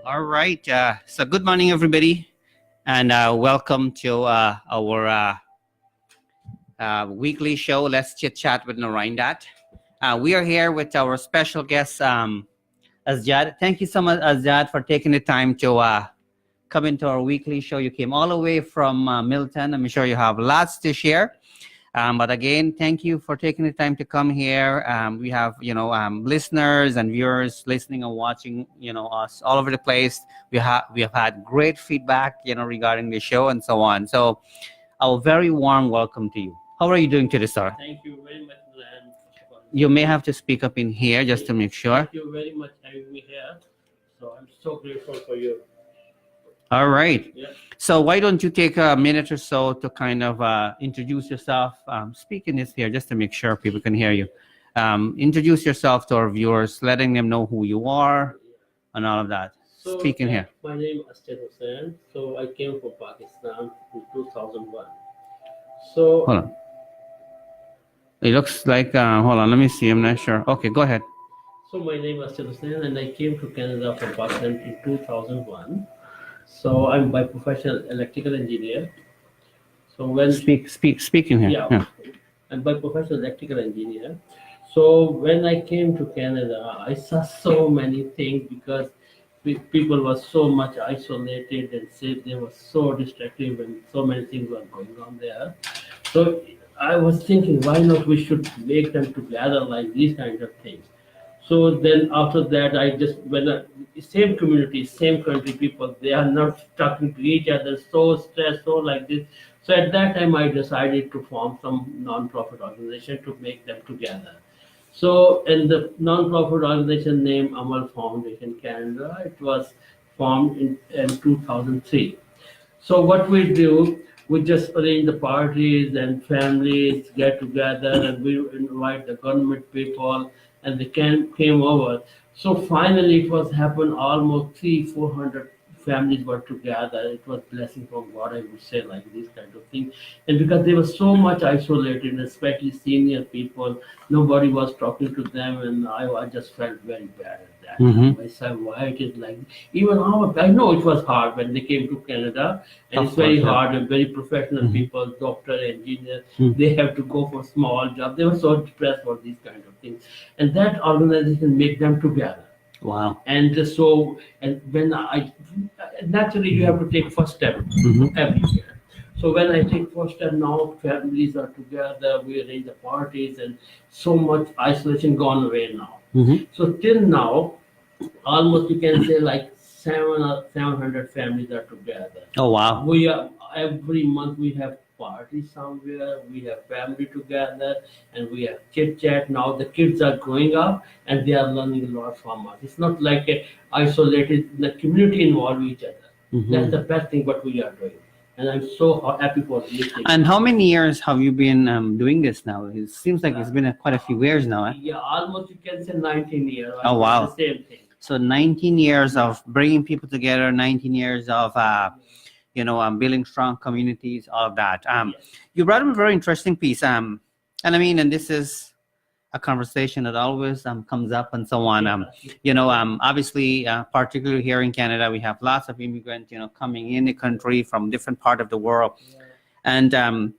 All right. So good morning, everybody, and welcome to our weekly show, Let's Chit Chat with Narine Dat. We are here with our special guest, Asjad. Thank you so much, Asjad, for taking the time to come into our weekly show. You came all the way from Milton. I'm sure you have lots to share. But again, thank you for taking the time to come here. We have, listeners and viewers listening and watching, us all over the place. We have had great feedback, regarding the show and so on. So a very warm welcome to you. How are you doing today, sir? Thank you very much, Glenn. You may have to speak up in here just to make sure. Thank you very much for having me here. So I'm so grateful for you. All right. Yeah. So why don't you take a minute or so to kind of introduce yourself? Speak in this here just to make sure people can hear you. Introduce yourself to our viewers, letting them know who you are and all of that. So, Speak in here. My name is Asjad Hussain. So I came from Pakistan in 2001. So Hold on. It looks like, hold on, let me see. I'm not sure. Okay, go ahead. So my name is Asjad Hussain and I came to Canada from Pakistan in 2001. So I'm by profession electrical engineer. So when Speak in here. yeah, I'm by profession electrical engineer. So when I came to Canada, I saw so many things because people were so much isolated and said they were so destructive and so many things were going on there. So I was thinking, why not we should make them together like these kinds of things. So then after that, I just, same community, same country people, they are not talking to each other, so stressed, so like this. So at that time, I decided to form some non-profit organization to make them together. So in the non-profit organization named Amal Foundation Canada, it was formed in 2003. So what we do, we just arrange the parties and families get together and we invite the government people and they came over. So finally it was happened almost 300-400 families were together. It was blessing from God, I would say, like this kind of thing. And because they were so much isolated, especially senior people, nobody was talking to them and I just felt very bad at that. Mhm. I said, why it is like, even I know it was hard when they came to Canada and Of it's very course, yeah. hard and very professional people, doctor, engineer, they have to go for small jobs. They were so depressed for these kind of things. And that organization made them together. Wow. And so, and when I, naturally you have to take first step everywhere. So when I take first step now, families are together, we arrange the parties and so much isolation gone away now. So till now, almost you can say like 700 families are together. Oh, wow. We are, every month we have parties somewhere, we have family together, and we have chit chat. Now the kids are growing up and they are learning a lot from us. It's not like a isolated, the community involve each other. That's the best thing what we are doing. And I'm so happy for this thing. And how many years have you been doing this now? It seems like it's been quite a few years now. Yeah, almost you can say 19 years. Oh, wow. The same thing. So 19 years of bringing people together, 19 years of building strong communities, all of that. Yes. You brought up a very interesting piece. And I mean, and this is a conversation that always comes up and so on. Obviously, particularly here in Canada, we have lots of immigrants, coming in the country from different part of the world, Yeah, and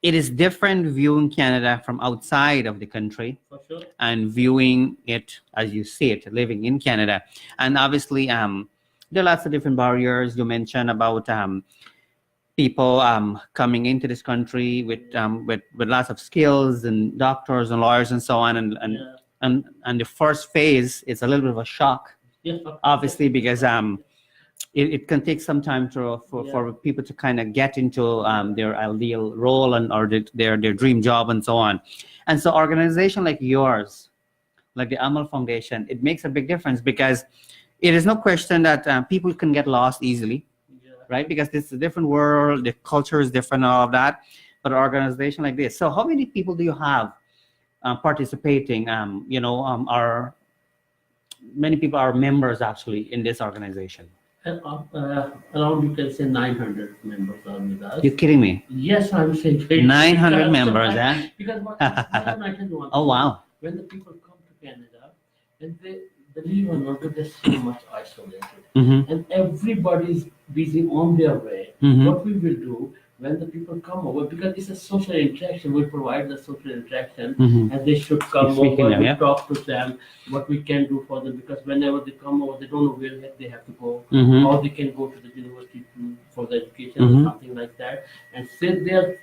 it is different viewing Canada from outside of the country for sure. and viewing it as you see it, living in Canada. And obviously, there are lots of different barriers. You mentioned about people coming into this country with lots of skills and doctors and lawyers and so on. Yeah. And the first phase is a little bit of a shock, Yes, obviously, because it can take some time for people to kind of get into their ideal role or their dream job and so on. And so organization like yours, like the Amal Foundation, it makes a big difference, because it is no question that people can get lost easily, Yeah. right? Because this is a different world, the culture is different, all of that. But an organization like this, so how many people do you have participating? Are many people are members actually in this organization? And, around, you can say, 900 members are with us. You're kidding me? Yes, I'm saying 900 because- members, eh? Because what I tell you one Oh, thing. wow. When the people come to Canada, and they believe it or not, they're so much isolated, Mm-hmm. and everybody's busy on their way. Mhm. What we will do when the people come over, because it's a social interaction, we provide the social interaction, Mhm. and they should come Speaking over. of, We yeah. talk to them what we can do for them, because whenever they come over, they don't know where they have to go, Mhm. or they can go to the university for the education Mhm. or something like that. And say they're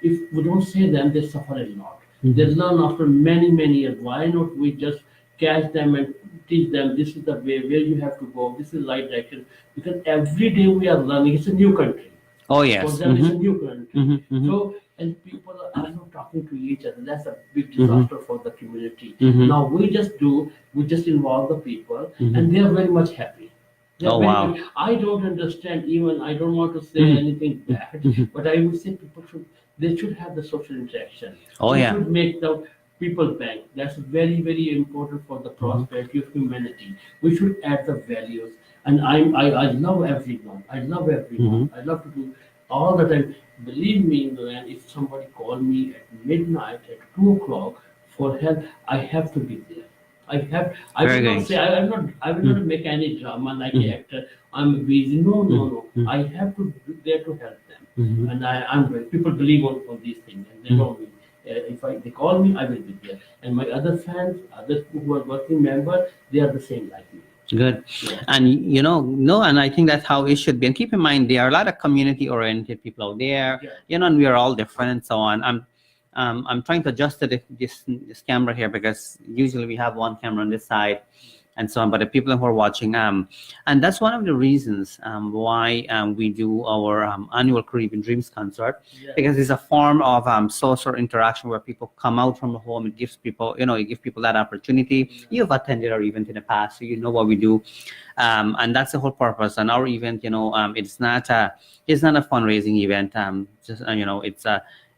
if we don't say them, they suffer a lot. Mhm. They learn after many years. Why not we just catch them and teach them, this is the way where you have to go, this is the right direction, because every day we are learning. It's a new country. Oh, For yes. them, it's a Mhm. new country. Mhm. Mhm. So, and people are not talking to each other. That's a big disaster for the community. Mhm. Now we just involve the people, Mhm. and they are very much happy. They are Oh, very wow. happy. I don't understand, even I don't want to say Mhm. anything bad, Mhm. but I would say they should have the social interaction. Oh, We yeah. should make the people bank. That's very important for the prosperity of humanity. We should add the values. And I love everyone. I love everyone. I love to do all the time. Believe me, man, if somebody call me at midnight at 2 o'clock for help, I have to be there. I Very will not good. say I will not make any drama like an actor. I'm busy. No. I have to be there to help them. Mhm. And I'm ready. People believe on these things, and they know me. If they call me, I will be there. And my other fans, others who are working members, they are the same like me. Good. Yeah. And no, and I think that's how it should be. And keep in mind, there are a lot of community-oriented people out there, Yeah. and we are all different and so on. I'm trying to adjust to this camera here, because usually we have one camera on this side and so on. But the people who are watching, and that's one of the reasons why we do our annual Caribbean Dreams concert, Yeah. because it's a form of social interaction where people come out from the home. It gives people, it gives people that opportunity. You've attended our event in the past, so you know what we do, and that's the whole purpose. And our event, it's not a fundraising event.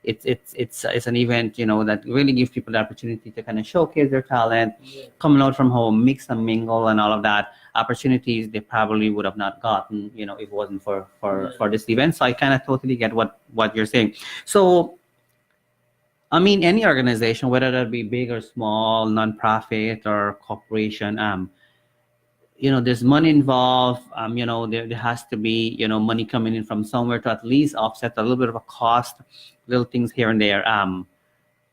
It's an event, that really gives people the opportunity to kind of showcase their talent, Yeah. coming out from home, mix and mingle, and all of that. Opportunities they probably would have not gotten, if it wasn't for this event. So I kind of totally get what you're saying. So, I mean, any organization, whether that be big or small, nonprofit or corporation, there's money involved. There has to be, money coming in from somewhere to at least offset a little bit of a cost, little things here and there.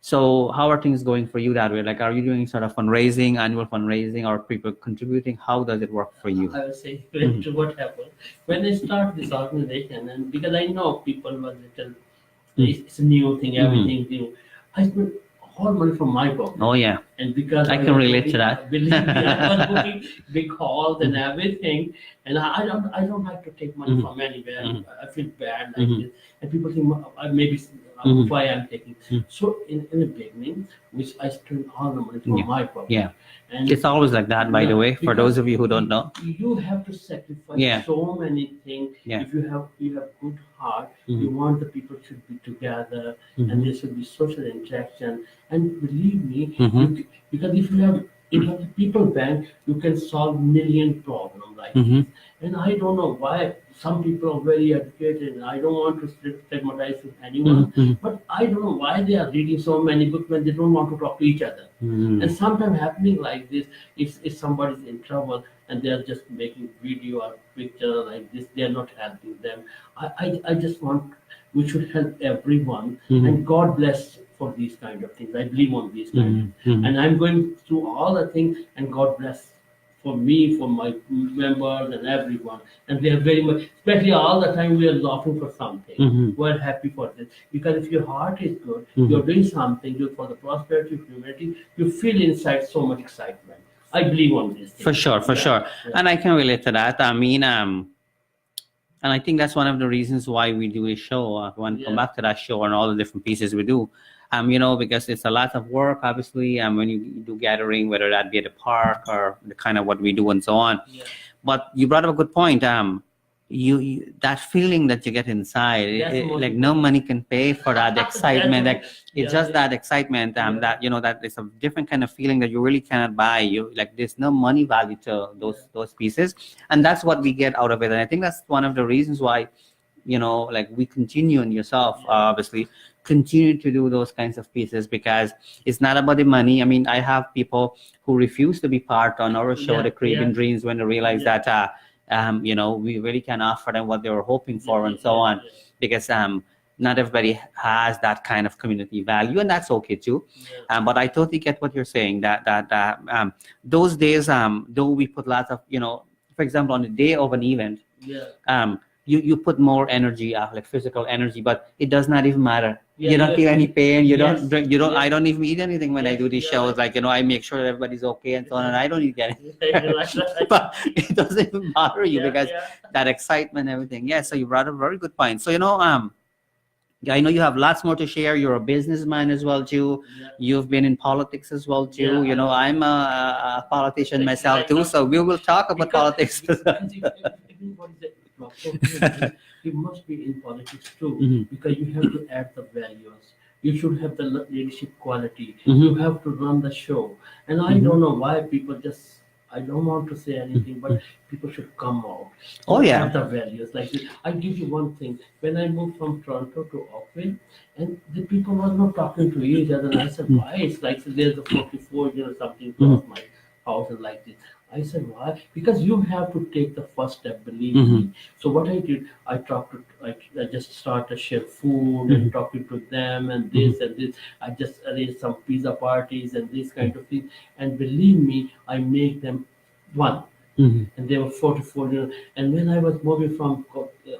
So how are things going for you that way? Like, are you doing sort of fundraising, annual fundraising, or people contributing? How does it work for you? I will say to what happened when I start this organization, and because I know people were little, it's a new thing, everything new. I spent all money from my pocket. Oh, yeah. And because I can relate to that. Believe me, I was booking big halls and everything, and I don't like to take money from anywhere. I feel bad like this, and people think maybe why I'm taking. So in the beginning, which I spent all the money from my pocket. Yeah. And It's always like that, by the way, for because those of you who don't know. you have to sacrifice Yeah. so many things. Yeah. If you have good heart, you want the people should be together, and there should be social interaction. And believe me, because if you have the people bank, you can solve million problems like this. And I don't know why some people are very educated. I don't want to stigmatize anyone, but I don't know why they are reading so many books when they don't want to talk to each other. And sometimes happening like this, if somebody's in trouble and they are just making video or picture like this, they are not helping them. I just want we should help everyone, and God bless for these kind of things. I believe on these kind of things. And I'm going through all the things, and God bless for me, for my members and everyone. And we are very much, especially all the time we are laughing for something. We're happy for this. Because if your heart is good, you're doing something good for the prosperity of humanity, you feel inside so much excitement. I believe on this. For sure. Yeah. And I can relate to that. I mean, and I think that's one of the reasons why we do this show. I want to come back to that show and all the different pieces we do. Because it's a lot of work, obviously, when you do gathering, whether that be at the park or the kind of what we do and so on. Yeah. But you brought up a good point. You that feeling that you get inside, like no money can pay for that excitement. Like it's just that excitement, that that is a different kind of feeling that you really cannot buy. You like there's no money value to those pieces, and that's what we get out of it. And I think that's one of the reasons why, like we continue, and yourself obviously continue to do those kinds of pieces, because it's not about the money. I mean, I have people who refuse to be part on our show, The Craving Dreams, when they realize that we really can offer them what they were hoping for and so on, because not everybody has that kind of community value, and that's okay too. But I totally get what you're saying, that those days, though we put lots of, for example, on the day of an event, you put more energy, like physical energy, but it does not even matter. You don't feel any pain. You don't drink. You don't. I don't even eat anything when I do these shows. Like I make sure that everybody's okay and so on. And I don't eat anything. But it doesn't even bother you because that excitement, everything. Yeah. So you brought up a very good point. So I know you have lots more to share. You're a businessman as well too. You've been in politics as well too. I'm a politician myself too. So we will talk about politics. You must be in politics too, because you have to add the values. You should have the leadership quality. You have to run the show. And I don't know why people just, I don't want to say anything, but people should come out. Have the values. Like I give you one thing. When I moved from Toronto to Oakville, and the people were not talking to each other, and I said, why? It's like there's a 44, something close my house and like this. I said, why? Because you have to take the first step, believe me. So what I did, I just started to share food and talking to them and this and this. I just arranged some pizza parties and this kind of thing. And believe me, I make them one. And they were 44. And when I was moving from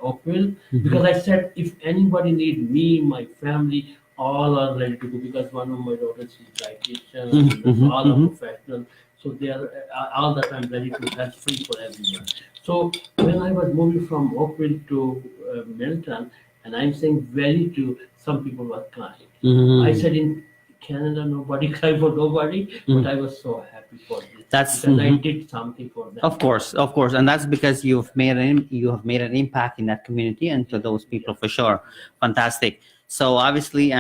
Oakville, because I said, if anybody need me, my family, all are ready to go, because one of my daughters is dietitian, all are professional. So they are all the time ready to help, free for everyone. So when I was moving from Oakville to Milton, and I'm saying very true, some people were crying. I said in Canada, nobody cried for nobody, but I was so happy for this. Because I did something for them. Of course, and that's because you have made an impact in that community and to those people for sure. Fantastic. So obviously,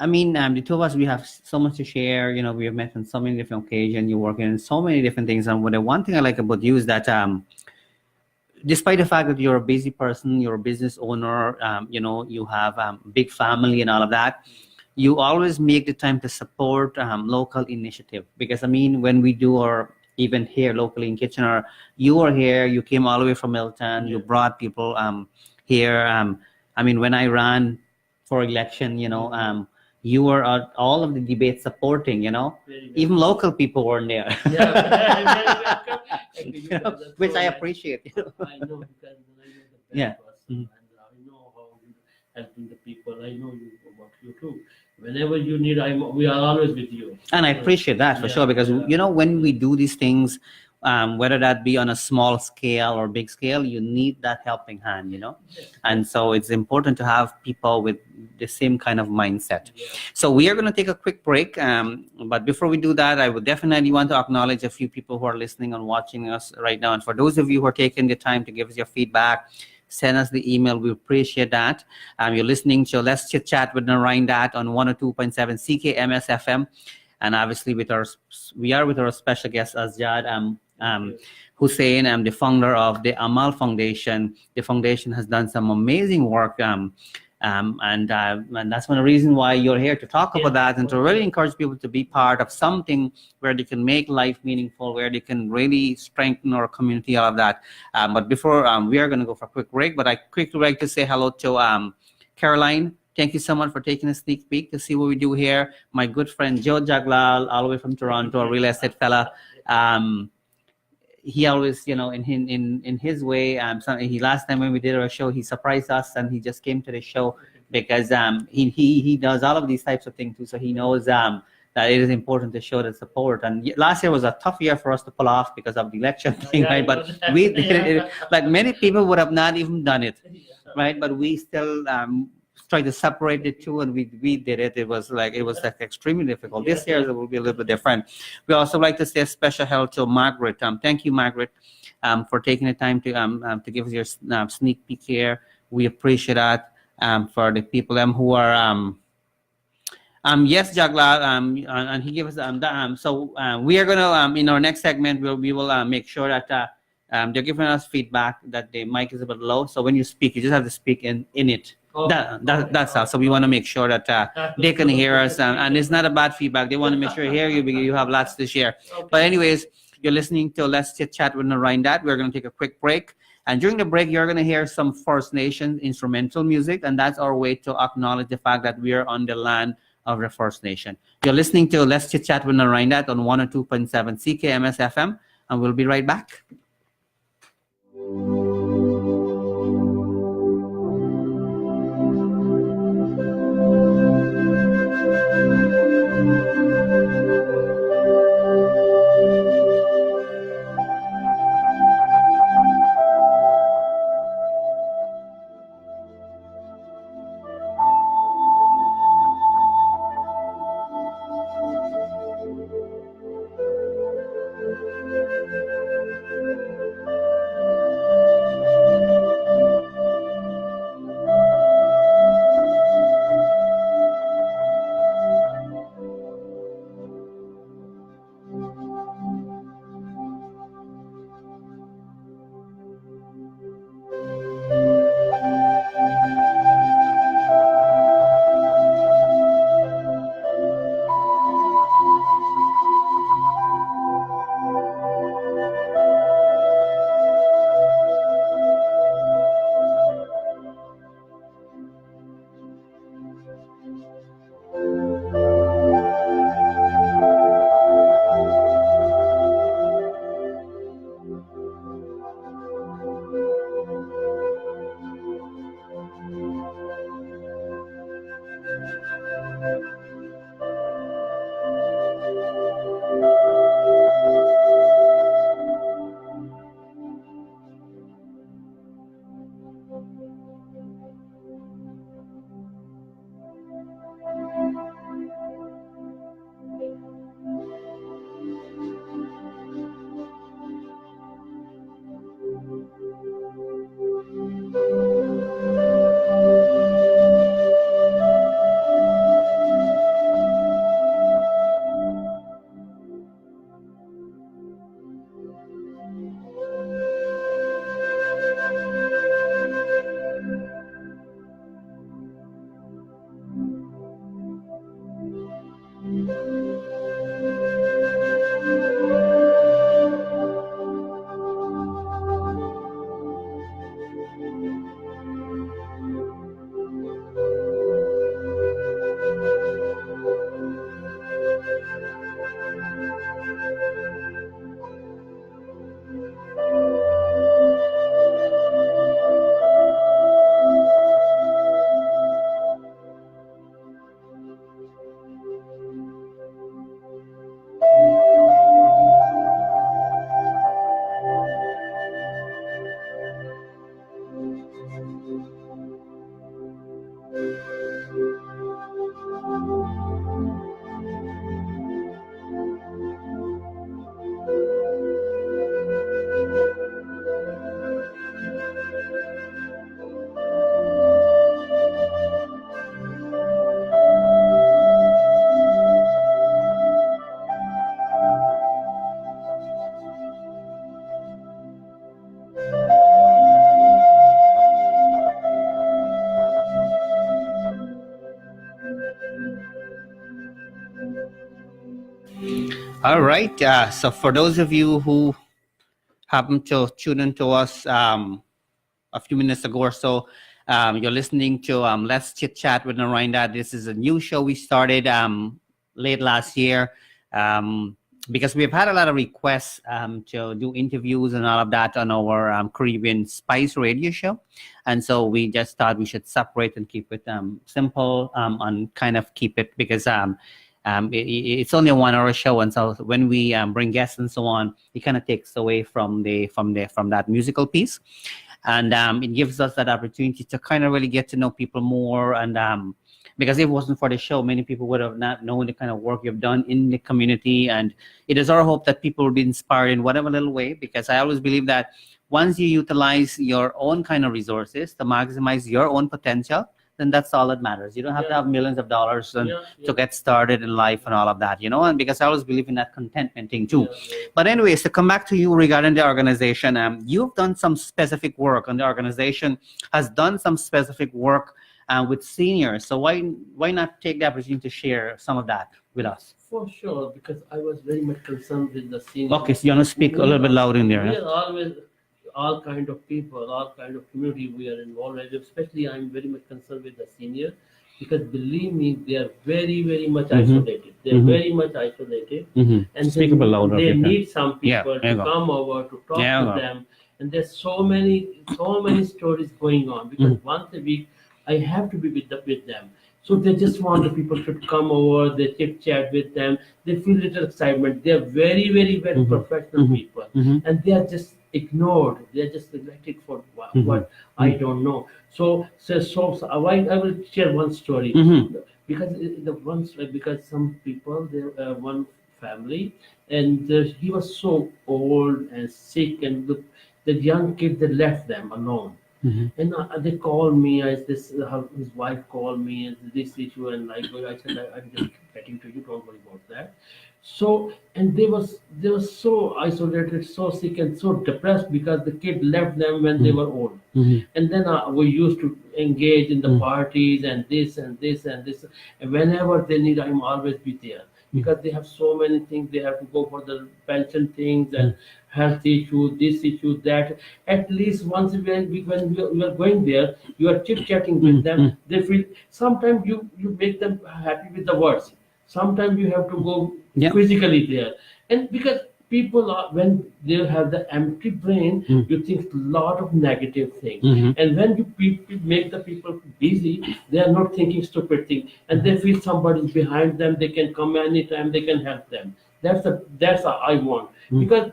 the two of us, we have so much to share. We have met on so many different occasions. You work in so many different things. And the one thing I like about you is that despite the fact that you're a busy person, you're a business owner, you have big family and all of that, you always make the time to support local initiative. Because when we do our event here locally in Kitchener, you are here, you came all the way from Milton, you brought people here. When I ran for election, you were at all of the debates supporting, even local people weren't there. Which I appreciate. I know, because I know the best person, and I know how you helping the people. I know you about you too. Whenever you need, we are always with you. And I appreciate that for sure, because when we do these things, whether that be on a small scale or big scale, you need that helping hand, and so it's important to have people with the same kind of mindset. So we are going to take a quick break, but before we do that, I would definitely want to acknowledge a few people who are listening and watching us right now. And for those of you who are taking the time to give us your feedback, send us the email. We appreciate that. You're listening to Let's Chit Chat with Narine Dat on 102.7 CKMS FM. And obviously we are with our special guest, Asjad you. Hussain. I'm the founder of the Amal Foundation. The foundation has done some amazing work. And that's one of the reasons why you're here to talk about that and to really encourage people to be part of something where they can make life meaningful, where they can really strengthen our community, all of that. But before we are going to go for a quick break, but I quickly like to say hello to Caroline. Thank you so much for taking a sneak peek to see what we do here. My good friend Joe Jaglal, all the way from Toronto, a real estate fella. He always, in his way, he last time when we did our show, he surprised us and he just came to the show because he does all of these types of things too. So he knows that it is important to show the support. And last year was a tough year for us to pull off because of the election thing, right? But we did it. Like many people would have not even done it, right? But we still try to separate the two, and we did it. It was like extremely difficult. This year it will be a little bit different. We also like to say a special hello to Margaret. Thank you, Margaret, for taking the time to give us your sneak peek here. We appreciate that. For the people who are yes, Jagla, and he gave us that. So we are gonna in our next segment we will make sure that they're giving us feedback that the mic is a bit low. So when you speak, you just have to speak in it. That's all. So we want to make sure that they can hear us, and it's not a bad feedback. They want to make sure they hear you because you have lots to share. But anyways, you're listening to Let's Chit Chat with Narine Dat. We're going to take a quick break. And during the break, you're going to hear some First Nation instrumental music, and that's our way to acknowledge the fact that we are on the land of the First Nation. You're listening to Let's Chit Chat with Narine Dat on 102.7 CKMS FM, and we'll be right back. All right. So for those of you who happen to tune into us a few minutes ago or so, you're listening to Let's Chit Chat with Narine Dat. This is a new show we started late last year because we've had a lot of requests to do interviews and all of that on our Caribbean Spice radio show. And so we just thought we should separate and keep it simple and kind of keep it because it's only a 1 hour show, and so when we bring guests and so on, it kind of takes away from that musical piece, and it gives us that opportunity to kind of really get to know people more. And because if it wasn't for the show, many people would have not known the kind of work you've done in the community, and it is our hope that people will be inspired in whatever little way. Because I always believe that once you utilize your own kind of resources to maximize your own potential, then that's all that matters. You don't have to have millions of dollars to get started in life and all of that, and because I always believe in that contentment thing too. But anyways, to come back to you regarding the organization, you've done some specific work, and the organization has done some specific work with seniors. So why not take the opportunity to share some of that with us? For sure, because I was very much concerned with the seniors. Okay, so you want to speak a little bit louder in there. We are always all kind of people, all kind of community we are involved in. Especially, I'm very much concerned with the senior, because believe me, they are very, very much isolated. They're very much isolated, and speak a bit louder. They need some people to go. come over to talk to them. And there's so many stories going on, because once a week I have to be with them. So they just want the people to come over, they chit chat with them, they feel little excitement. They are very, very, very professional people, and they are just ignored. They are just neglected for what I don't know. So I will share one story, because some people, one family, and he was so old and sick, and the young kid, they left them alone. And they called me. His wife called me, and this issue, and I said, I'm just getting to you. Don't worry about that. So, and they were so isolated, so sick, and so depressed because the kid left them when they were old. And then we used to engage in the parties and this and this and this. And whenever they need, I'm always be there, because they have so many things. They have to go for the pension things and health issue, this issue, that. At least once a week, when you are going there, you are chit-chatting with them. They feel, sometimes you make them happy with the words. Sometimes you have to go physically there. And because people are, when they have the empty brain, you think a lot of negative things. And when you make the people busy, they are not thinking stupid things, and they feel somebody's behind them. They can come anytime. They can help them. That's what I want. Because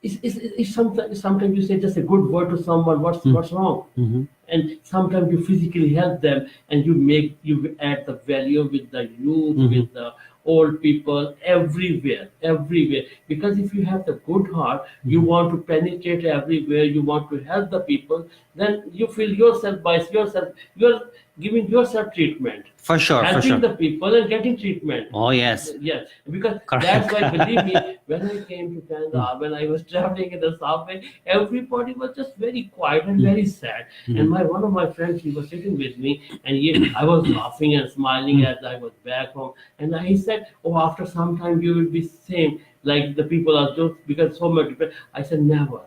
it's sometimes you say just a good word to someone. What's wrong? And sometimes you physically help them, and you add the value with the youth, with the old people, everywhere. Because if you have the good heart, you want to penetrate everywhere, you want to help the people, then you feel yourself by yourself, you're giving yourself treatment. For sure, helping the people and getting treatment. Oh yes. Yes, because that's why, believe me, when I came to Canada, when I was traveling in the subway, everybody was just very quiet and very sad. And one of my friends, he was sitting with me, and I was laughing and smiling as I was back home. And he said, "Oh, after some time you will be same like the people are just because so much." I said, "Never.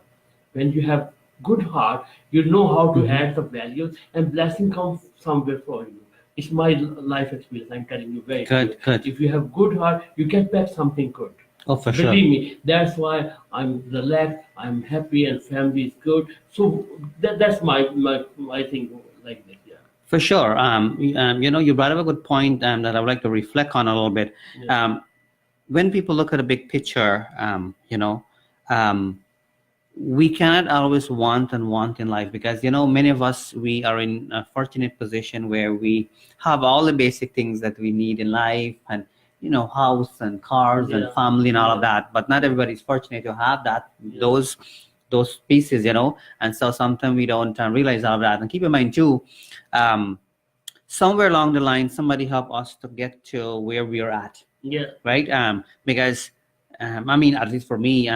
When you have good heart, you know how to add the values, and blessing comes somewhere for you." It's my life experience. I'm telling you very good. If you have good heart, you get back something good. Oh, for sure. Believe me, that's why I'm relaxed, I'm happy, and family is good. So that's my thing like this. Yeah. For sure. You brought up a good point that I would like to reflect on a little bit. Yeah. When people look at the big picture, we cannot always want in life, because many of us, we are in a fortunate position where we have all the basic things that we need in life, and house and cars and family and all of that. But not everybody is fortunate to have that, those pieces, and so sometimes we don't realize all of that. And keep in mind too, somewhere along the line, somebody helped us to get to where we are at. Yeah. Right. Because at least for me,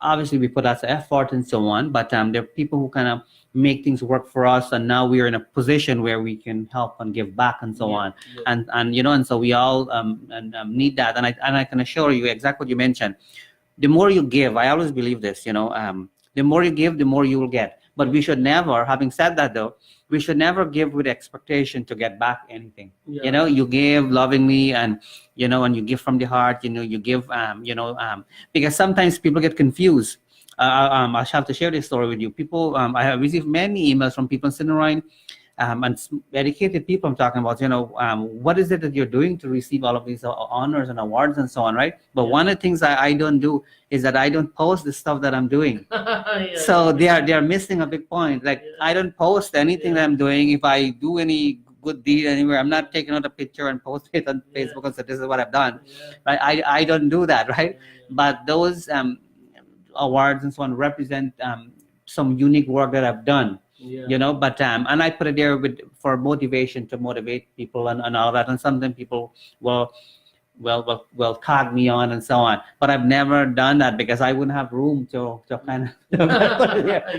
obviously we put lots of effort and so on, but there are people who kind of make things work for us, and now we are in a position where we can help and give back and so on. And you know, and so we all need that. And I can assure you exactly what you mentioned. The more you give, I always believe this, you know, the more you give, the more you will get. But we should never, having said that though, we should never give with expectation to get back anything. You know, you give lovingly, and you know, and you give from the heart. You know, you give, because sometimes people get confused. I have to share this story with you. People, I have received many emails from people in Narine, and educated people I'm talking about, you know, what is it that you're doing to receive all of these honors and awards and so on, right? But one of the things I don't do is that I don't post the stuff that I'm doing. So they are missing a big point. Like I don't post anything that I'm doing. If I do any good deed anywhere, I'm not taking out a picture and post it on Facebook and say this is what I've done. Right? I don't do that, right? But those awards and so on represent some unique work that I've done. You know, but and I put it there for motivation, to motivate people and all that. And sometimes people will tag me on and so on, but I've never done that because I wouldn't have room to kind of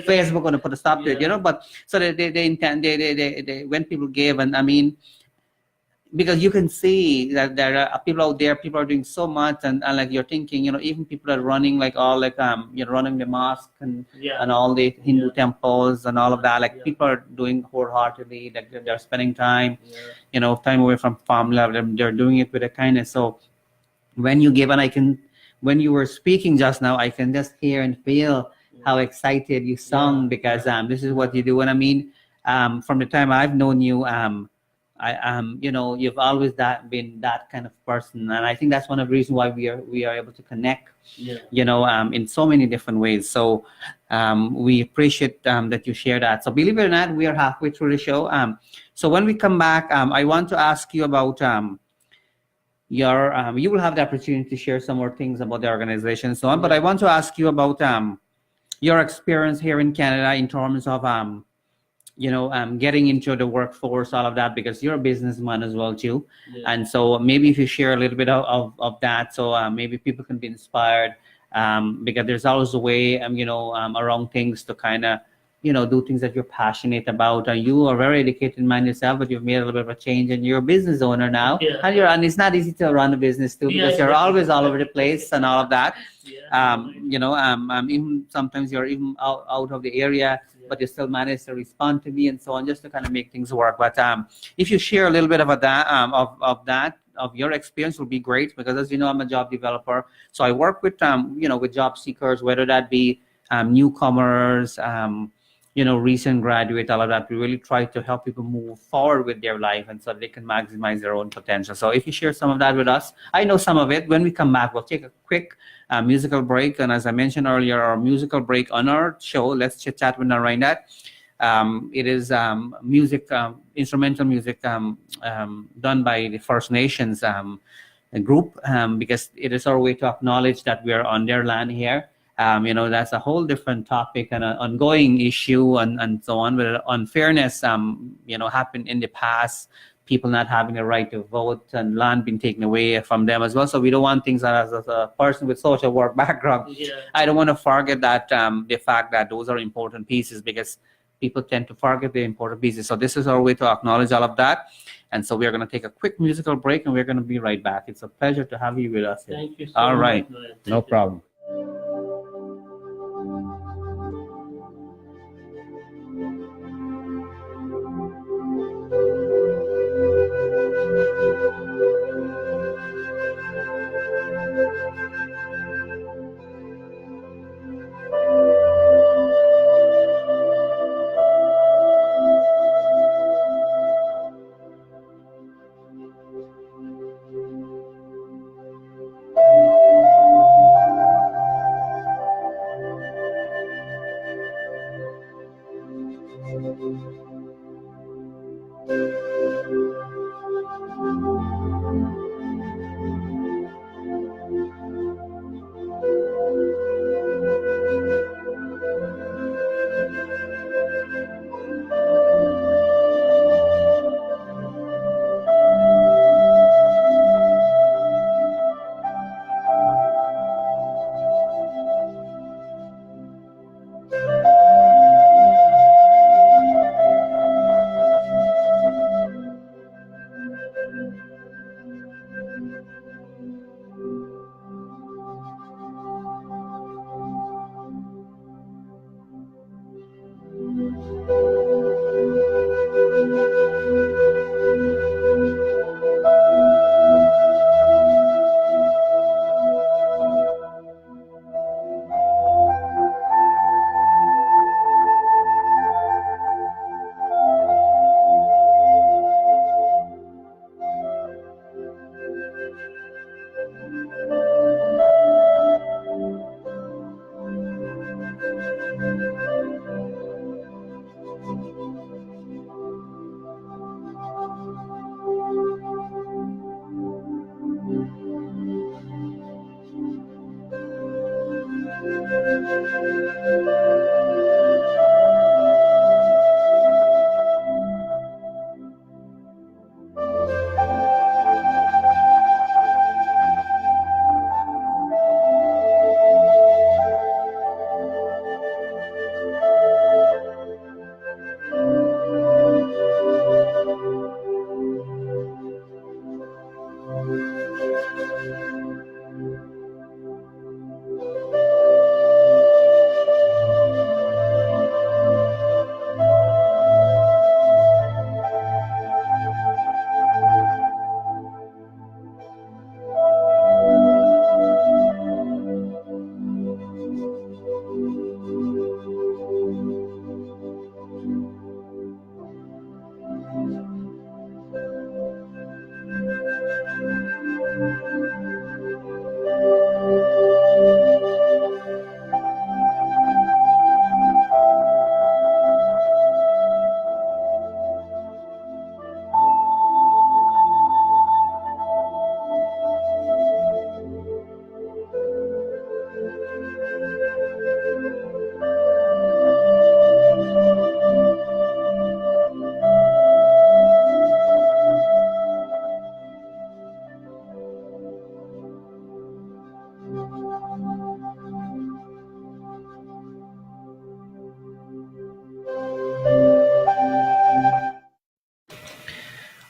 Facebook going to put a stop to it, you know. But so they intend, they when people give, and I mean, because you can see that there are people out there, people are doing so much, and like you're thinking, you know, even people are running like all like you're running the mosque and all the Hindu temples and all of that. Like people are doing wholeheartedly, like they're spending time, you know, time away from family. They're doing it with a kindness. So when you give, and when you were speaking just now, I can just hear and feel how excited you sung, because this is what you do. And I mean, from the time I've known you, you know, you've always been that kind of person, and I think that's one of the reasons why we are able to connect, you know, in so many different ways. So we appreciate that you share that. So believe it or not, we are halfway through the show. So when we come back, I want to ask you about your you will have the opportunity to share some more things about the organization and so on. But I want to ask you about your experience here in Canada in terms of you know, getting into the workforce, all of that, because you're a businessman as well too. And so maybe if you share a little bit of that, so maybe people can be inspired, because there's always a way, you know, around things to kind of, you know, do things that you're passionate about. And you are very educated man yourself, but you've made a little bit of a change, and you're a business owner now. And it's not easy to run a business too, because you're always all over the place and all of that. You know, even sometimes you're even out of the area, but you still manage to respond to me and so on, just to kind of make things work. But if you share a little bit of that, of your experience, will be great, because as you know, I'm a job developer, so I work with you know, with job seekers, whether that be newcomers, you know, recent graduate, all of that. We really try to help people move forward with their life, and so they can maximize their own potential. So if you share some of that with us, I know some of it. When we come back, we'll take a quick musical break. And as I mentioned earlier, our musical break on our show, Let's Chit Chat with Narine Dat. It is music, instrumental music done by the First Nations group, because it is our way to acknowledge that we are on their land here. You know, that's a whole different topic and an ongoing issue and so on. But unfairness, you know, happened in the past. People not having the right to vote and land being taken away from them as well. So we don't want things that, as a person with social work background, I don't want to forget that the fact that those are important pieces, because people tend to forget the important pieces. So this is our way to acknowledge all of that. And so we are going to take a quick musical break, and we're going to be right back. It's a pleasure to have you with us here. Thank you so all much. right. No problem.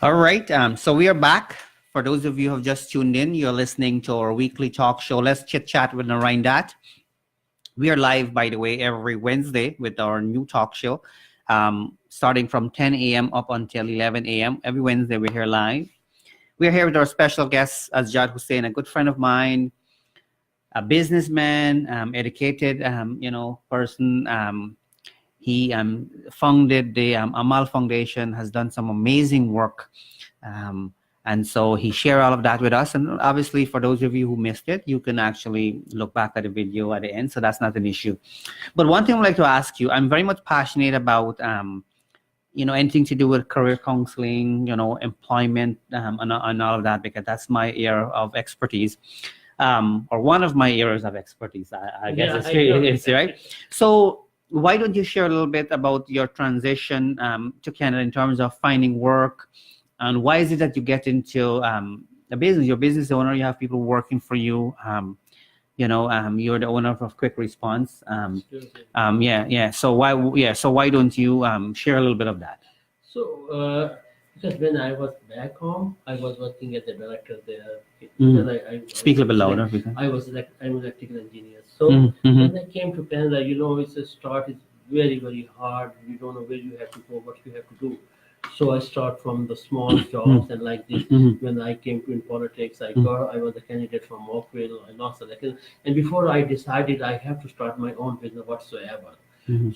All right. So we are back. For those of you who have just tuned in, you're listening to our weekly talk show. Let's chit chat with Narine Dat. We are live, by the way, every Wednesday with our new talk show, starting from 10 a.m. up until 11 a.m. Every Wednesday, we're here live. We're here with our special guest, Asjad Hussain, a good friend of mine, a businessman, educated, person. He founded the Amal Foundation, has done some amazing work. And so he shared all of that with us. And obviously, for those of you who missed it, you can actually look back at the video at the end. So that's not an issue. But one thing I'd like to ask you, I'm very much passionate about, anything to do with career counseling, employment, and all of that, because that's my area of expertise. Or one of my areas of expertise, I guess it's right. So why don't you share a little bit about your transition to Canada in terms of finding work, and why is it that you get into the business? You're a business owner, you have people working for you. You're the owner of Quick Response. So why don't you share a little bit of that? So, because when I was back home, I was working as a director there. Because I Speak a little bit louder. I'm an electrical engineer. So when I came to Canada, it's a start. It's very, very hard. You don't know where you have to go, what you have to do. So I start from the small jobs and like this. When I came to in politics, I was a candidate from Oakville. I lost election, and before I decided I have to start my own business whatsoever.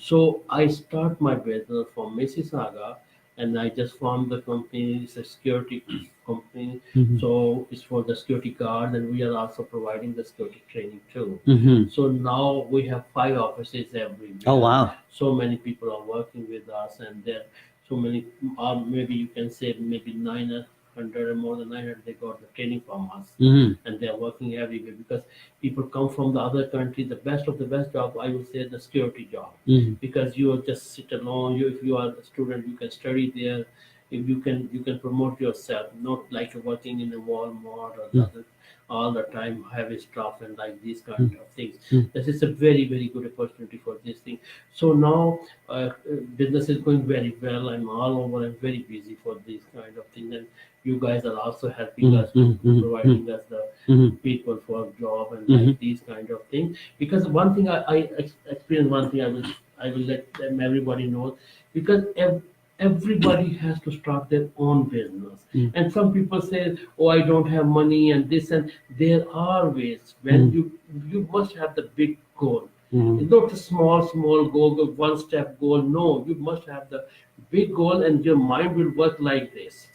So I start my business from Mississauga, and I just formed the company. It's a security company, so it's for the security guard, and we are also providing the security training too. So now we have 5 offices everywhere. Oh wow! So many people are working with us, and there so many. Maybe you can say maybe 900 or more than 900. They got the training from us, and they are working everywhere because people come from the other country. The best of the best job, I would say, the security job, because you just sit alone. If you are a student, you can study there. If you can promote yourself, not like working in a Walmart or the other, all the time heavy stuff and like these kind of things. This is a very, very good opportunity for this thing. So now business is going very well. I'm all over. I'm very busy for these kind of things, and you guys are also helping us, providing us the people for job and like these kind of things. Because one thing I experienced, one thing I will let them everybody know, because everybody has to start their own business. And some people say, oh, I don't have money and this, and there are ways. When you must have the big goal. It's not a small goal, the one step goal. No, you must have the big goal, and your mind will work like this.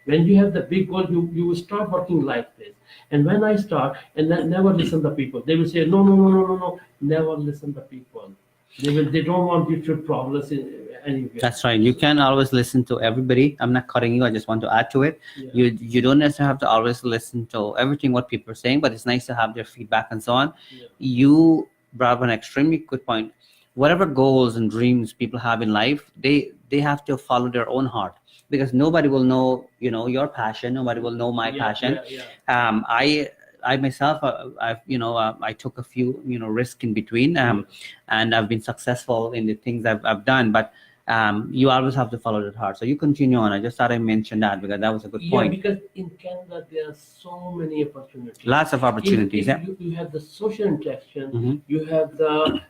When you have the big goal, you will start working like this. And when I start, and then never listen to people. They will say, no, never listen to people. They don't want you to progress in anywhere. That's right. You can always listen to everybody. I'm not cutting you. I just want to add to it. You don't necessarily have to always listen to everything what people are saying, but it's nice to have their feedback and so on. You brought up an extremely good point. Whatever goals and dreams people have in life, they have to follow their own heart, because nobody will know your passion. Nobody will know my passion. I myself, I took a few, risks in between, and I've been successful in the things I've done. But you always have to follow that heart. So you continue on. I just thought I mentioned that because that was a good point. Because in Canada there are so many opportunities. Lots of opportunities. You have the social interaction. You have the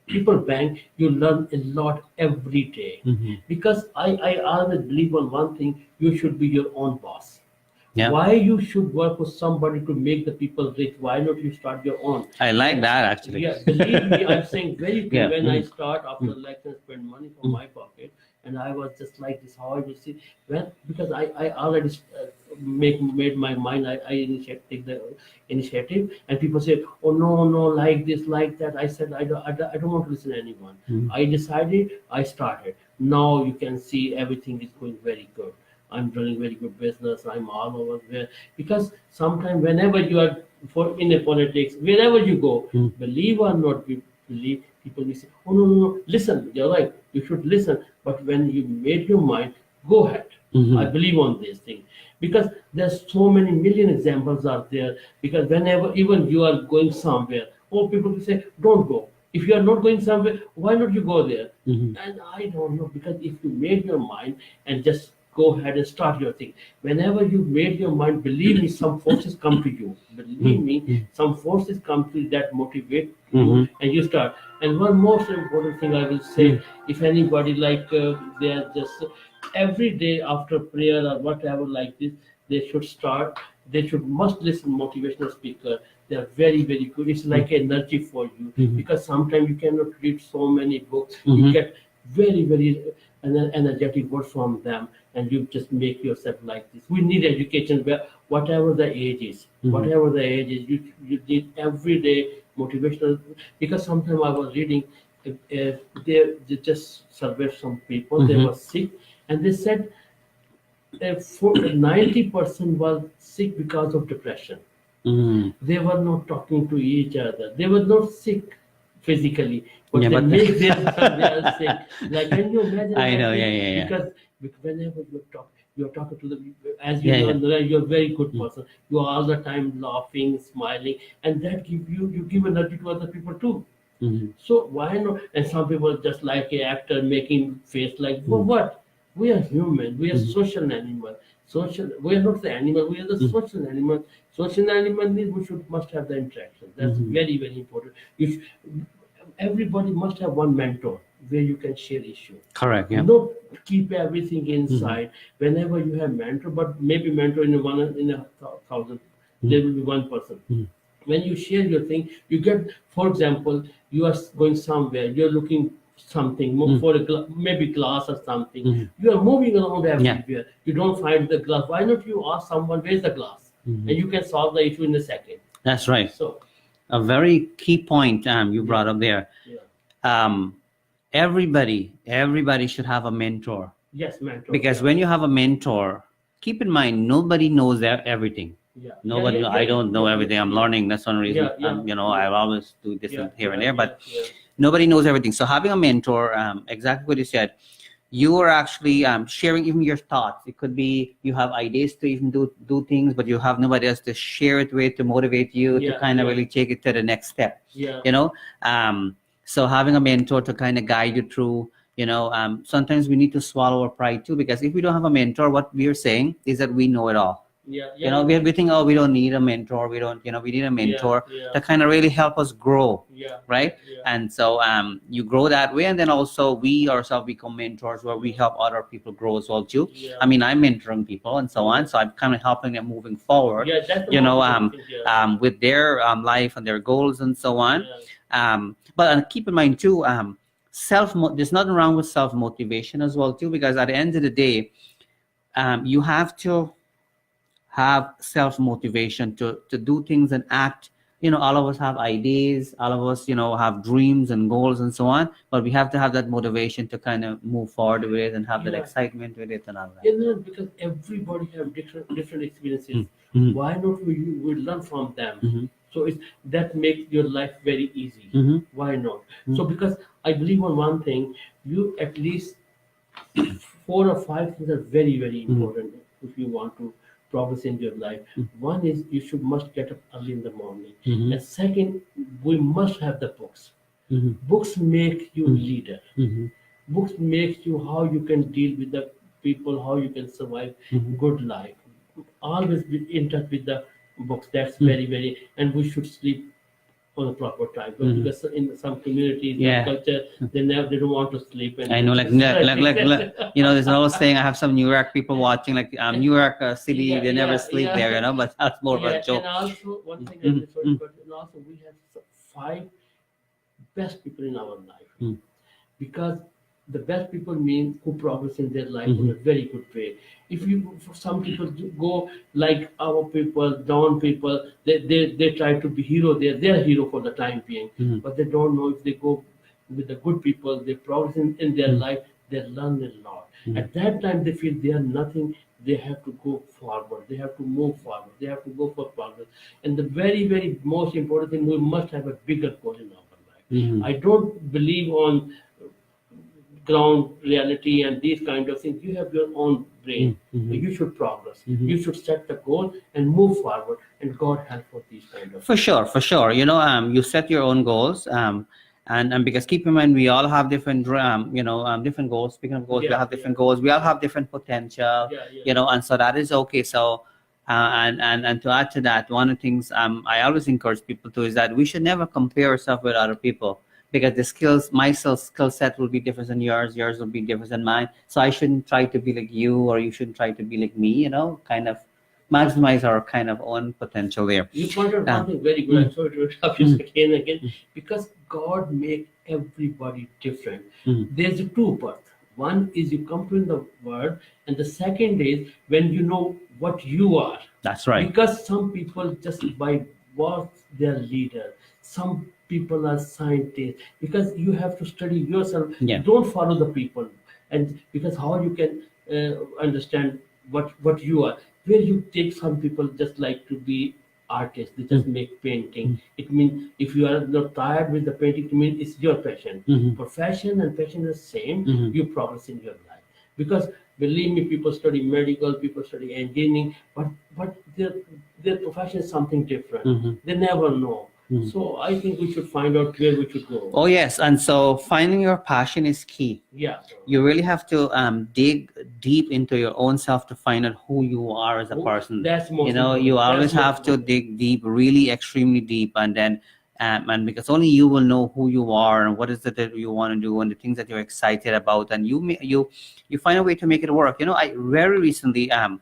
people bank. You learn a lot every day. Because I always believe on one thing: you should be your own boss. Why you should work for somebody to make the people rich? Why not you start your own? I like that actually. Believe me, I'm saying very clear. When I start after election, spend money from my pocket, and I was just like this. How I will see because I already made my mind. I take the initiative, and people say, oh no, like this, like that. I said I don't want to listen to anyone. I decided. I started. Now you can see everything is going very good. I'm running very good business. I'm all over there. Because sometimes whenever you are in a politics, wherever you go, believe or not believe, people will say, oh no, listen, you're right, you should listen. But when you made your mind, go ahead. I believe on this thing. Because there's so many million examples out there. Because whenever even you are going somewhere, people will say, don't go. If you are not going somewhere, why not you go there? And I don't know, because if you made your mind and just go ahead and start your thing. Whenever you made your mind, believe me, some forces come to you. Believe me, some forces come to you that motivate you, and you start. And one most important thing I will say, if anybody they are just every day after prayer or whatever like this, they should start. They should must listen motivational speaker. They are very very good. It's like energy for you, because sometimes you cannot read so many books. You get very very energetic words from them, and you just make yourself like this. We need education where whatever the age is, whatever the age is, you need every day motivational. Because sometimes I was reading, they just surveyed some people. They were sick, and they said 90% was sick because of depression. They were not talking to each other. They were not sick physically, but they make themselves sick. Like, can you imagine? I know, yeah. Because whenever you're talking to them, as you know, you're a very good person. You are all the time laughing, smiling, and that you give energy to other people too. So why not? And some people just like an actor making face like, well, what? We are human. We are social animal. We are not the animal. We are the social animal. Social animal means must have the interaction. That's very very important. Everybody must have one mentor where you can share issue. Correct. Yeah. Not keep everything inside. Whenever you have mentor, but maybe mentor in a thousand, there will be one person. When you share your thing, you get. For example, you are going somewhere. You're looking something for maybe glass or something. You are moving around everywhere. You don't find the glass. Why not you ask someone where's the glass, and you can solve the issue in a second. That's right. So a very key point you brought up there. Everybody should have a mentor. Yes, mentor. Because when you have a mentor, keep in mind nobody knows everything. Nobody. I don't know everything. I'm learning. That's one reason. I always do this here and there, but nobody knows everything. So having a mentor, exactly what you said, you are actually sharing even your thoughts. It could be you have ideas to even do things, but you have nobody else to share it with, to motivate you, to kind of really take it to the next step. So having a mentor to kind of guide you through, sometimes we need to swallow our pride too, because if we don't have a mentor, what we are saying is that we know it all. We think, we don't need a mentor. We need a mentor to kind of really help us grow, right? And so you grow that way, and then also we ourselves become mentors where we help other people grow as well too. I mean, I'm mentoring people and so on, so I'm kind of helping them moving forward, with their life and their goals and so on. But keep in mind too, there's nothing wrong with self-motivation as well too, because at the end of the day, you have to have self-motivation to do things and act. All of us have ideas, all of us have dreams and goals and so on, but we have to have that motivation to kind of move forward with it and have that excitement with it and all that. Because everybody have different experiences. Why not we learn from them? So that makes your life very easy. Why not? So because I believe on one thing, you at least 4 or 5 things are very very important if you want to progress in your life. One is you must get up early in the morning. And second, we must have the books. Books make you leader. Books make you how you can deal with the people, how you can survive good life. Always be in touch with the books. That's very very. And we should sleep on a proper time, because in some communities, some culture, they don't want to sleep. And I know, there's an old saying. I have some New York people watching, New York City, they never sleep there, but that's more of a joke. And also one thing, and also we have 5 best people in our life, because the best people mean who progress in their life in a very good way. If for some people go like our people, down people, they try to be hero. They're hero for the time being, but they don't know if they go with the good people, they progress in their life, they learn a lot. At that time, they feel they are nothing. They have to go forward. They have to move forward. They have to go for progress. And the very, very most important thing, we must have a bigger goal in our life. I don't believe on ground reality and these kind of things. You have your own brain. You should progress. You should set the goal and move forward, and God help for these kind of For sure. You set your own goals, And because keep in mind, we all have different different goals. Speaking of goals, we Yeah, have different yeah. goals. We all have different potential, Yeah. and so that is okay. So and to add to that, one of the things I always encourage people to is that we should never compare ourselves with other people, because the skills, my skill set will be different than yours will be different than mine. So I shouldn't try to be like you, or you shouldn't try to be like me. Kind of maximize our kind of own potential there. You pointed Um, something very good. I'm sorry to interrupt you again and again, because God made everybody different. There's a two birth. One is you come to the world, and the second is when you know what you are. That's right. Because some people just by birth they're leader. Some people are scientists. Because you have to study yourself. Yeah. Don't follow the people, and because how you can understand what you are. Where you take some people just like to be artists, they just make painting. It means if you are not tired with the painting, it means it's your passion. Profession and passion is same. You progress in your life, because believe me, people study medical, people study engineering, but their profession is something different. They never know. So I think we should find out where we should go. Oh yes, and so finding your passion is key. Yeah. You really have to dig deep into your own self to find out who you are as a person. That's most You important. always That's have most to important. dig deep, really extremely deep, and then and because only you will know who you are and what is it that you want to do and the things that you're excited about, and you find a way to make it work. I very recently I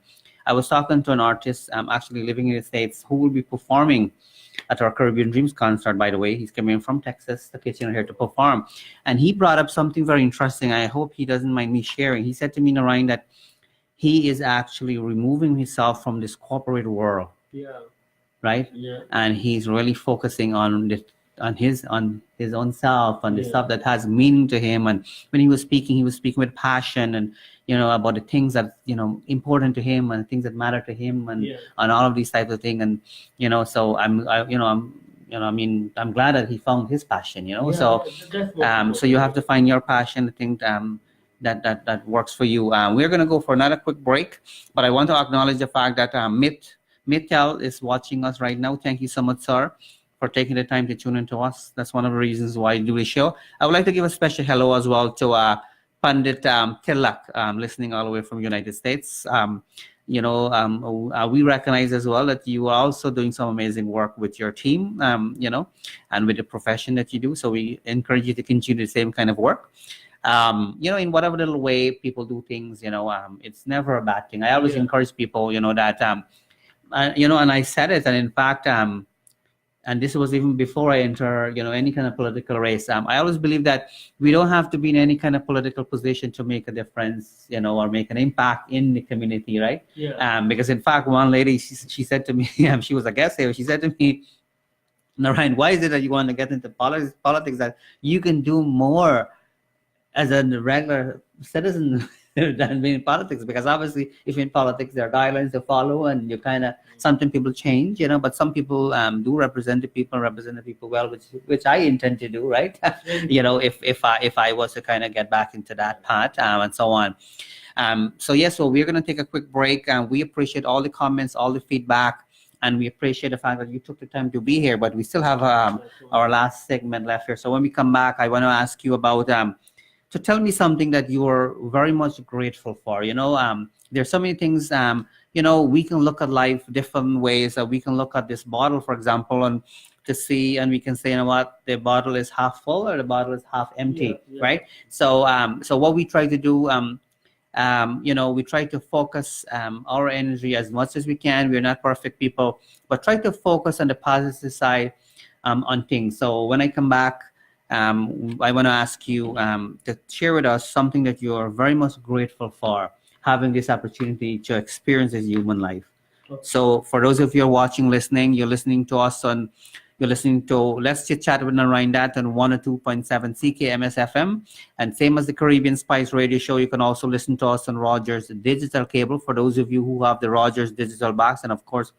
was talking to an artist actually living in the States, who will be performing at our Caribbean Dreams concert. By the way, he's coming from Texas, the kitchen here to perform. And he brought up something very interesting. I hope he doesn't mind me sharing. He said to me, Narine, that he is actually removing himself from this corporate world. Yeah. Right? Yeah. And he's really focusing on his own self, on the Yeah. stuff that has meaning to him. And when he was speaking with passion, and about the things that important to him, and things that matter to him, and on all of these types of things. And so I'm glad that he found his passion. So you have to find your passion, the thing that works for you. We're going to go for another quick break, but I want to acknowledge the fact that Mittal is watching us right now. Thank you so much, sir, for taking the time to tune into us. That's one of the reasons why I do the show. I would like to give a special hello as well to Pandit Tilak, listening all the way from United States. We recognize as well that you are also doing some amazing work with your team, and with the profession that you do. So we encourage you to continue the same kind of work. In whatever little way people do things, it's never a bad thing. I always encourage people, that and I said it, and in fact, and this was even before I enter, any kind of political race. I always believe that we don't have to be in any kind of political position to make a difference, or make an impact in the community, right? Yeah. Because in fact, one lady, she said to me, she was a guest here. She said to me, Narine, why is it that you want to get into politics that you can do more as a regular citizen than being in politics? Because obviously, if you're in politics, there are guidelines to follow, and you kind of sometimes people change, but some people do represent the people well, which I intend to do, right? If I was to kind of get back into that path, and so on. So we're going to take a quick break, and we appreciate all the comments, all the feedback. And we appreciate the fact that you took the time to be here, but we still have our last segment left here. So when we come back, I want to ask you about to tell me something that you are very much grateful for. There's so many things. We can look at life different ways. We can look at this bottle, for example, and to see, and we can say, what, the bottle is half full or the bottle is half empty, right? So what we try to do. We try to focus our energy as much as we can. We're not perfect people, but try to focus on the positive side on things. So when I come back, I want to ask you to share with us something that you are very much grateful for, having this opportunity to experience this human life. Okay. So for those of you who are watching, listening, you're listening to Let's Chit Chat with Narine Dat on 102.7 CKMS FM. And same as the Caribbean Spice Radio Show, you can also listen to us on Rogers Digital Cable, for those of you who have the Rogers Digital Box, and of course,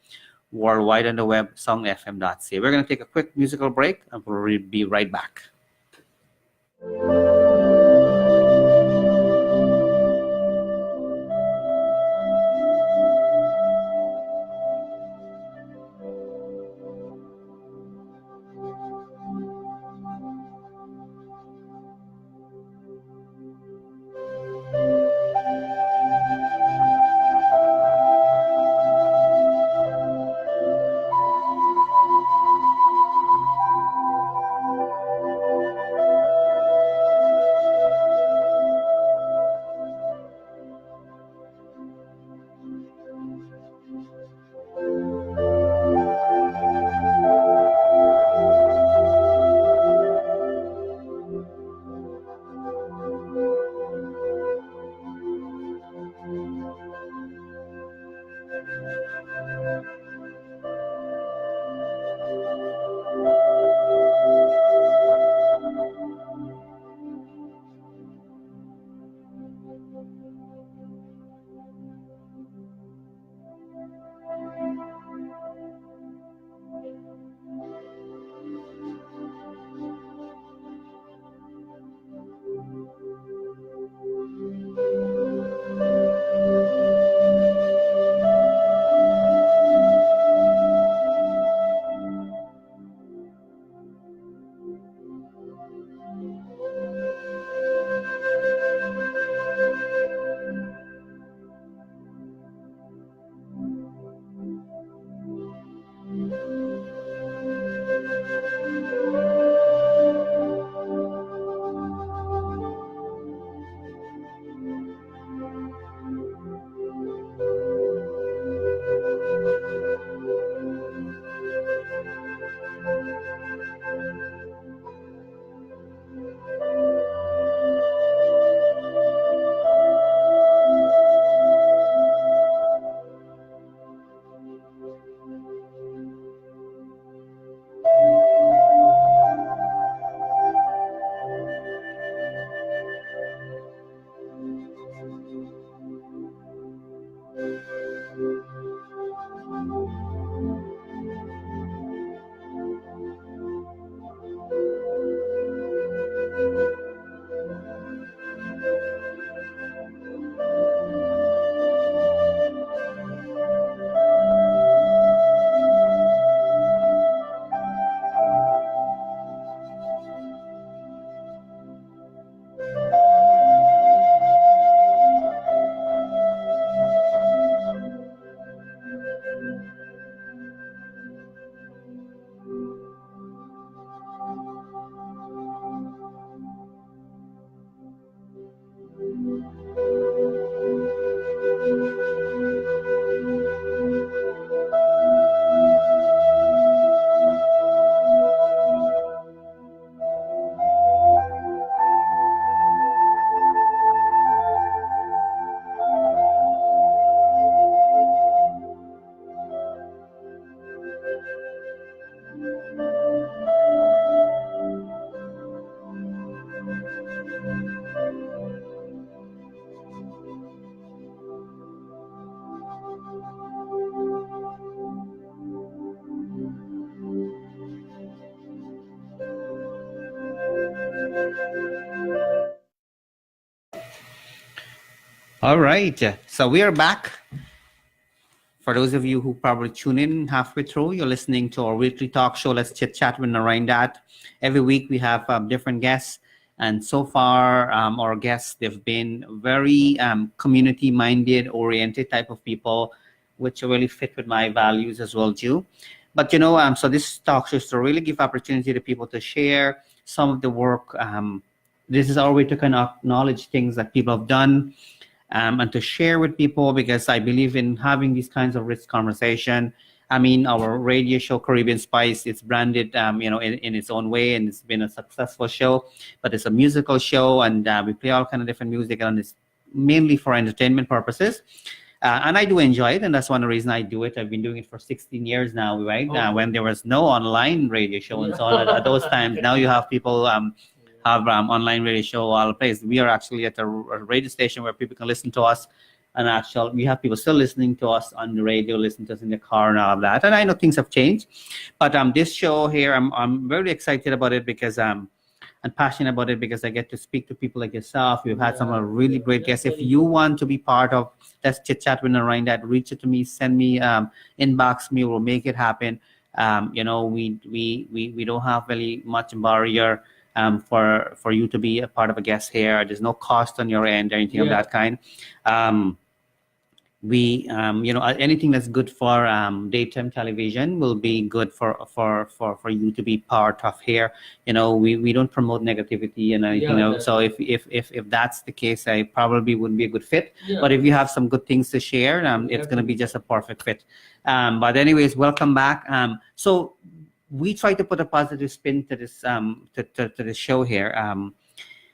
worldwide on the web, songfm.ca. We're going to take a quick musical break, and we'll be right back. All right. So we are back. For those of you who probably tune in halfway through, you're listening to our weekly talk show, Let's Chit Chat with Narine Dat. Every week we have different guests. And so far, our guests, they've been very community-minded, oriented type of people, which really fit with my values as well, too. But, so this talk show is to really give opportunity to people to share some of the work. This is our way to kind of acknowledge things that people have done, and to share with people, because I believe in having these kinds of rich conversation. I mean, our radio show, Caribbean Spice, it's branded, in its own way, and it's been a successful show, but it's a musical show, and we play all kind of different music, and it's mainly for entertainment purposes. And I do enjoy it, and that's one reason I do it. I've been doing it for 16 years now, right? When there was no online radio show and so on at those times. Now you have people have online radio show all place. We are actually at a radio station where people can listen to us, and we have people still listening to us on the radio, listening to us in the car and all of that. And I know things have changed, but this show here, I'm very excited about it because and passionate about it, because I get to speak to people like yourself. We've had some really great guests. If you want to be part of Let's Chit Chat with Narine Dat, reach out to me, send me, inbox me, we'll make it happen. We don't have really much barrier for you to be a part of a guest here. There's no cost on your end or anything of that kind. Anything that's good for daytime television will be good for you to be part of here. We don't promote negativity and anything. So if that's the case, I probably wouldn't be a good fit. But if you have some good things to share, it's going to be just a perfect fit. But anyways, welcome back. So we try to put a positive spin to this to the show here.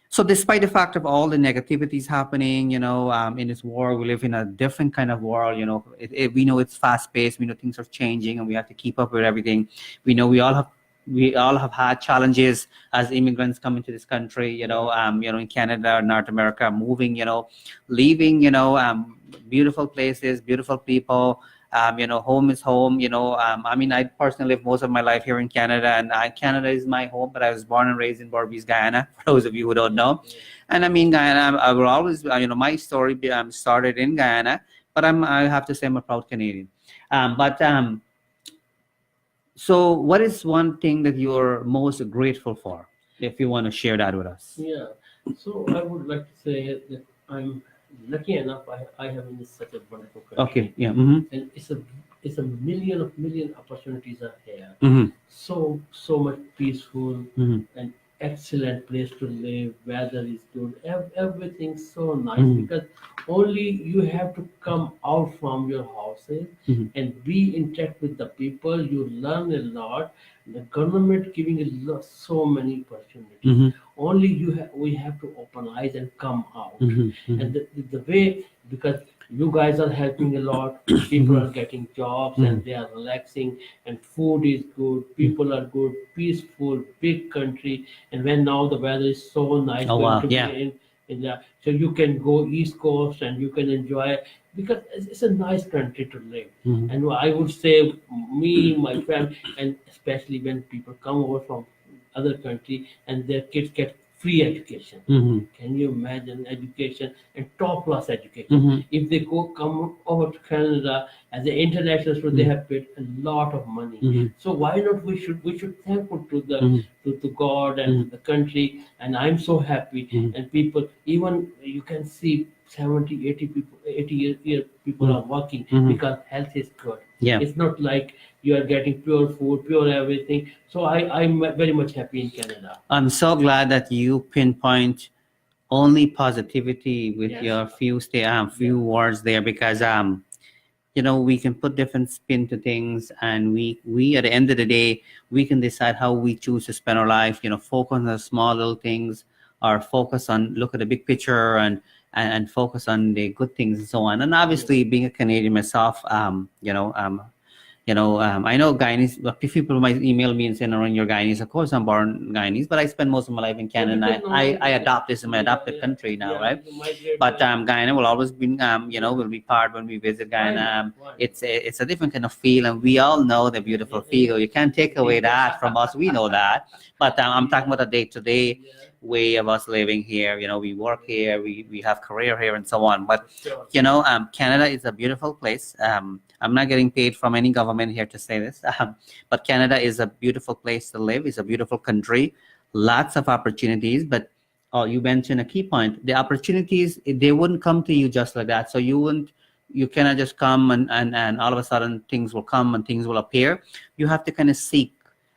So despite the fact of all the negativities happening, in this world, we live in a different kind of world. We know it's fast paced. We know things are changing, and we have to keep up with everything. We know we all have had challenges as immigrants come into this country. In Canada, North America, moving. Leaving. Beautiful places, beautiful people. Home is home. I personally live most of my life here in Canada, and Canada is my home. But I was born and raised in Barbados, Guyana. For those of you who don't know, and Guyana. I will always, my story started in Guyana, but I have to say I'm a proud Canadian. But So, what is one thing that you're most grateful for? If you want to share that with us. Yeah. So I would like to say that I'm lucky enough. I have in such a wonderful country. Okay. Yeah. Mm-hmm. And it's a million opportunities are here. Mm-hmm. So much peaceful Mm-hmm. and excellent place to live. Weather is good. Everything's so nice Mhm. because only you have to come out from your houses Mhm. and be in touch with the people. You learn a lot. The government giving a lot, so many opportunities. Mhm. Only we have to open eyes and come out. Mhm. And the way, because you guys are helping a lot, people are getting jobs and they are relaxing, and food is good, people are good, peaceful, big country, and when now the weather is so nice Oh, going wow. to Yeah. be in the, so you can go east coast and you can enjoy, because it's a nice country to live. Mhm. And I would say me, my family, and especially when people come over from other country and their kids get free education. Mhm. Can you imagine education and top class education? Mhm. If they come over to Canada as an international student, they have paid a lot of money. Mhm. So why not we should thankful to the Mhm. to God and to the country, and I'm so happy. Mhm. And people, even you can see 70, 80 people, 80 year people are working Mhm. because health is good. Yeah. It's not like you are getting pure food, pure everything. So I'm very much happy in Canada. I'm so glad that you pinpoint only positivity with Yes. your few words there, because we can put different spin to things, and we at the end of the day, we can decide how we choose to spend our life. Focus on the small little things, or focus on look at the big picture, and focus on the good things and so on. And obviously, being a Canadian myself, I know Guyanese. People might email me and say, "Narine, you're Guyanese." Of course, I'm born Guyanese, but I spend most of my life in Canada. And I adopt this in my adopted country now, right? But Guyana will always be, will be part when we visit Guyana. It's a different kind of feel, and we all know the beautiful feel. You can't take away that from us. We know that. But I'm talking about the day-to-day way of us living here. We work here, we have career here, and so on. But Canada is a beautiful place. I'm not getting paid from any government here to say this, but Canada is a beautiful place to live. It's a beautiful country, lots of opportunities. But you mentioned a key point: the opportunities, they wouldn't come to you just like that. So you cannot just come and all of a sudden things will come and things will appear. You have to kind of seek,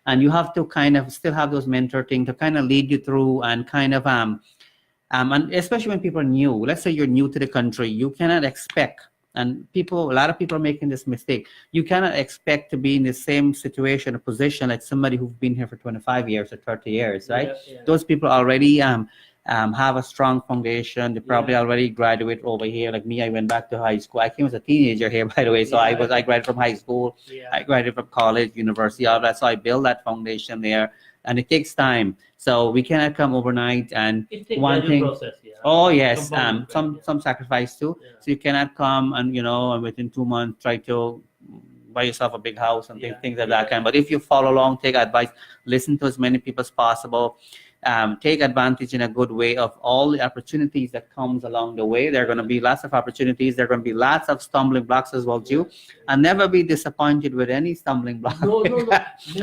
and you have to kind of still have those mentor things to kind of lead you through, and kind of and especially when people are new. Let's say you're new to the country, you cannot expect, and a lot of people are making this mistake. You cannot expect to be in the same situation or position like somebody who's been here for 25 years or 30 years, right? Yeah. Those people already have a strong foundation. They probably already graduate over here. Like me, I went back to high school. I came as a teenager here, by the way. So I graduated from high school. I graduated from college, university, all that. So I built that foundation there, and it takes time. So we cannot come overnight. And It takes one thing. process, Oh yes, Compounding, some sacrifice too. Yeah. So you cannot come and and within 2 months try to buy yourself a big house and things like that kind. But if you follow along, take advice, listen to as many people as possible, take advantage in a good way of all the opportunities that comes along the way. There are going to be lots of opportunities. There are going to be lots of stumbling blocks as well too, and never be disappointed with any stumbling block. No.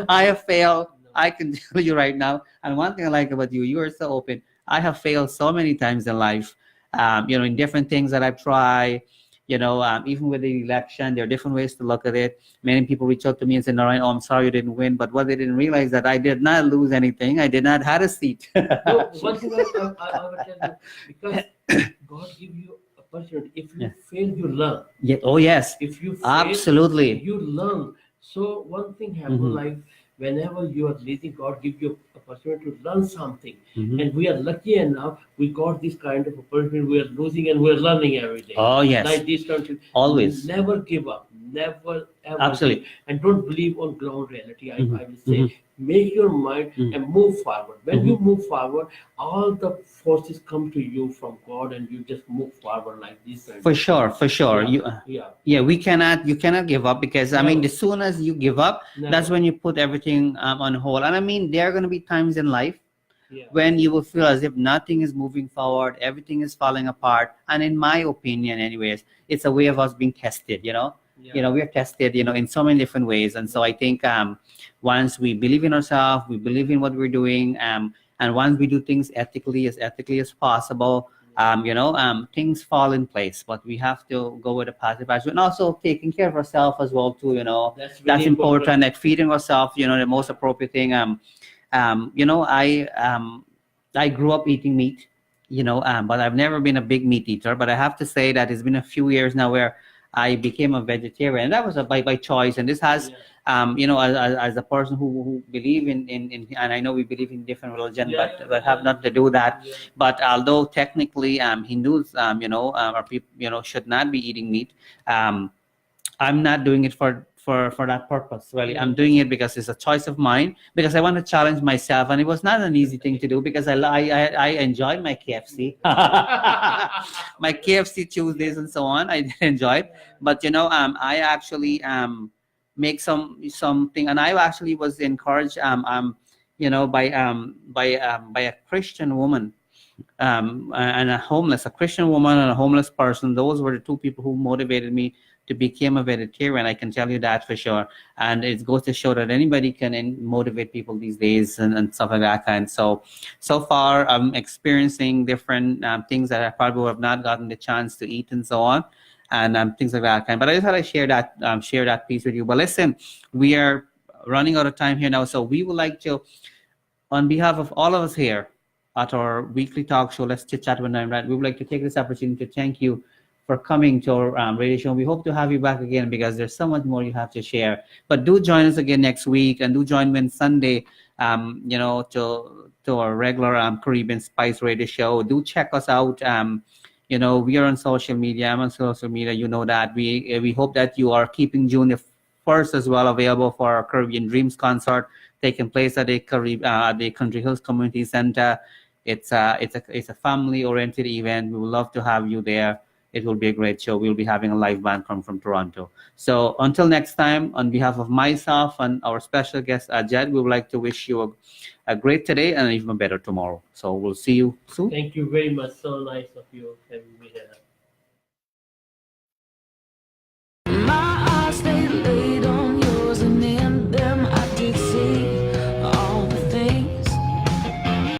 I have failed. I can tell you right now. And one thing I like about you, you are so open. I have failed so many times in life, in different things that I've tried, even with the election, there are different ways to look at it. Many people reach out to me and say, "Narine, I'm sorry you didn't win." But what they didn't realize that I did not lose anything. I did not have a seat. No, one thing I will tell you, because God give you opportunity. If you fail, you learn. Yeah. Oh, yes. If you fail, Absolutely. you learn. So one thing happened, like whenever you are lazy, God gives you a opportunity to learn something. Mhm. And we are lucky enough, we got this kind of opportunity. We are losing and we are learning every day. Oh, yes. Like this country. Always. Never give up. Never ever Absolutely. give. And don't believe on ground reality. Mhm. I will say, Mhm. make your mind Mhm. and move forward. When Mhm. you move forward, all the forces come to you from God, and you just move forward like this. And For sure, for sure. Yeah, You, yeah. yeah, you cannot give up because I mean, Never. as soon as you give up, that's Never. when you put everything on hold. And I mean, there are going to be times in life Yeah. when you will feel as if nothing is moving forward, everything is falling apart. And in my opinion, anyways, it's a way of us being tested. Yeah. We're tested, in so many different ways. And so I think once we believe in ourselves, we believe in what we're doing, and once we do things ethically as possible, things fall in place. But we have to go with a positive attitude, and also taking care of ourselves as well too. That's very That's important. Like feeding ourselves, the most Yeah. appropriate thing. I grew up eating meat, but I've never been a big meat eater. But I have to say that it's been a few years now where I became a vegetarian. And that was by choice. And this has, Yeah. as a person who believe in, and I know we believe in different religion, Yeah, but yeah, but have yeah. nothing to do with that. Yeah. But although technically Hindus, or people, should not be eating meat. I'm not doing it for that purpose. Really, I'm doing it because it's a choice of mine. Because I want to challenge myself, and it was not an easy thing to do because I enjoyed my KFC, my KFC Tuesdays and so on. I did enjoy it, but I actually make something, and I actually was encouraged by a Christian woman and a Christian woman and a homeless person. Those were the two people who motivated me to become a vegetarian. I can tell you that for sure. And it goes to show that anybody can motivate people these days and stuff like that. And so far, I'm experiencing different things that I probably would have not gotten the chance to eat and so on. And things like that. But I just thought I'd share that piece with you. But listen, we are running out of time here now. So we would like to, on behalf of all of us here at our weekly talk show, Let's Chit Chat with Narine Dat, we would like to take this opportunity to thank you for coming to our radio show. We hope to have you back again because there's so much more you have to share. But do join us again next week, and do join me on Sunday, to our regular Caribbean Spice radio show. Do check us out. We are on social media. I'm on social media. You know that. We hope that you are keeping June the 1st as well available for our Caribbean Dreams concert taking place at the Country Hills Community Center. It's a family-oriented event. We would love to have you there. It will be a great show. We'll be having a live band come from Toronto. So until next time, on behalf of myself and our special guest Asjad, we would like to wish you a great today and even better tomorrow. So we'll see you soon. Thank you very much. So nice of you having me here. My eyes, they lay